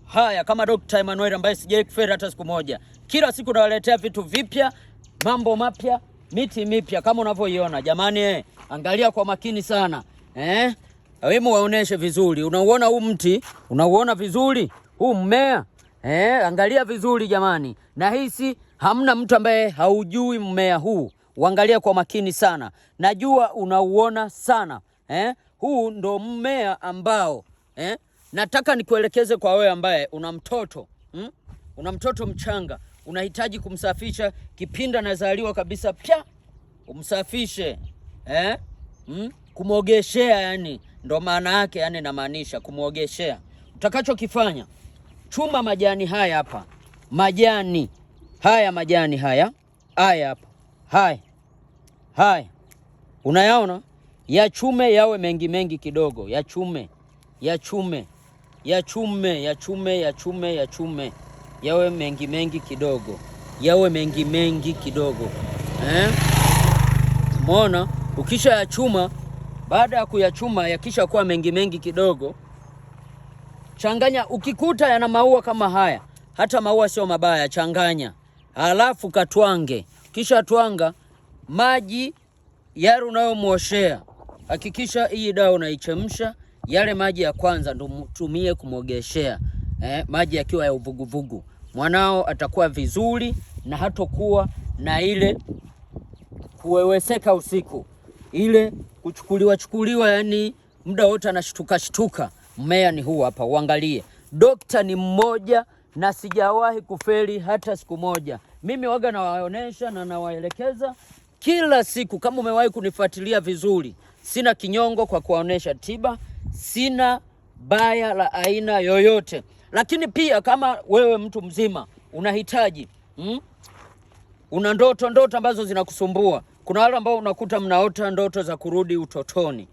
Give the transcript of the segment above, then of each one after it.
haya kama Dr. Emmanuel ambaye sijai kufeli hata siku moja. Kila siku nawaletea vitu vipya, mambo mapya, miti mipya kama unavyoiona. Jamani angalia kwa makini sana. Hebu waoneshe vizuri. Unauona huu mti? Unauona vizuri? Huu mmea? Angalia vizuri jamani. Na hisi hamna mtu ambaye haujui mmea huu. Uangalia kwa makini sana. Najua unauona sana. Huu ndo mmea ambao nataka nikuelekeze kwa wewe ambaye una mtoto. Una mtoto mchanga, unahitaji kumsafisha kipindi anazaliwa kabisa pia. Umsafishe. Kumwogeshea yani ndo maana yake, yani namaanisha kumwogeshea. Utakachokifanya, chuma majani haya hapa. Majani haya hapa. Haya. Unayaona? Yachume yawe mengi kidogo. Yachume. Yawe mengi kidogo. Umeona? Ukisha yachuma, baada ya kuyachuma yakisha kuwa mengi kidogo, changanya. Ukikuta yana maua kama haya, hata maua sio mabaya, changanya. Halafu katwange. Kisha twanga maji yale unayomwoshea. Hakikisha hii dawa unaichemsha. Yale maji ya kwanza ndo mtumie kumwogeshea. Maji yakiwa ya uvuguvugu. Mwanao atakuwa vizuri na hatokuwa na ile kuweweseka usiku. Ile kuchukuliwa yani muda wote anashtuka. Mmea ni huu hapa, uangalie. Dokta ni mmoja na sijawahi kufeli hata siku moja. Mimi waga nawaonesha na nawaelekeza kila siku. Kama umewahi kunifuatilia vizuri, sina kinyongo kwa kuwaonesha tiba, sina baya la aina yoyote. Lakini pia kama wewe mtu mzima unahitaji una ndoto ambazo zinakusumbua. Kuna wale ambao unakuta mnaota ndoto za kurudi utotoni.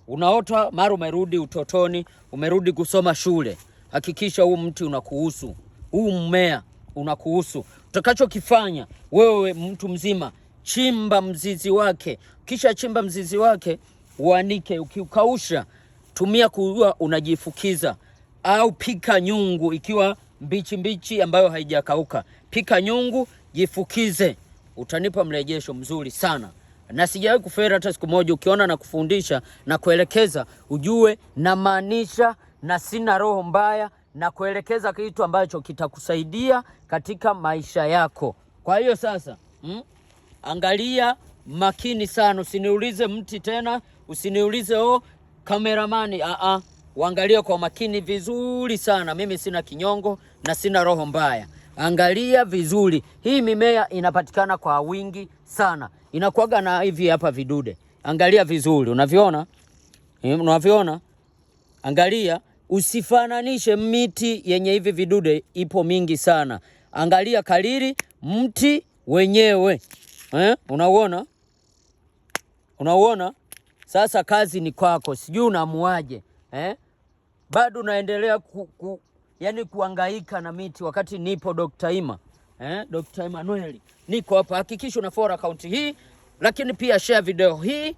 Unaota mara umerudi utotoni, umerudi kusoma shule. Hakikisha huu mti unakuhusu. Huu mmea unakuhusu. Utakachokifanya wewe mtu mzima, chimba mzizi wake. Kisha chimba mzizi wake, uanike. Ukiukausha, tumia kuwa unajifukiza. Au pika nyungu ikiwa mbichi ambayo haijakauka. Pika nyungu, jifukize. Utanipa mrejesho mzuri sana. Na sijawahi kufeli hata siku moja. Ukiona na kufundisha na kuelekeza, ujue na maanisha na sina roho mbaya, na kuelekeza kitu ambacho kitakusaidia katika maisha yako. Kwa hiyo sasa, angalia makini sana. Usiniulize mti tena, usiniulize kameramani. Uangalie kwa makini vizuri sana. Mimi sina kinyongo na sina roho mbaya. Angalia vizuri. Hii mimea inapatikana kwa wingi sana. Inakuwaga na hivi hapa vidude. Angalia vizuri. Unaviona? Angalia. Usifananishe miti yenye hivi vidude, ipo mingi sana. Angalia kaliri mti wenyewe. Unauona? Sasa kazi ni kwako. Sijui unamuaje. Bado naendelea yani kuhangaika na miti wakati nipo Dr. Dr. Emmanuel. Niko hapa. Hakikisha una follow account hii, lakini pia share video hii.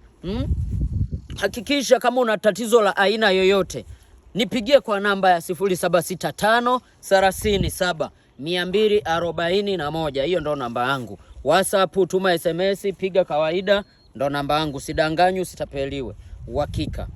Hakikisha kama una tatizo la aina yoyote, nipigie kwa namba ya 0765 37 241. Hiyo ndo namba yangu. WhatsApp, tuma SMS, piga kawaida, ndo namba yangu. Sidanganyu, sitapeliwe. Uhakika.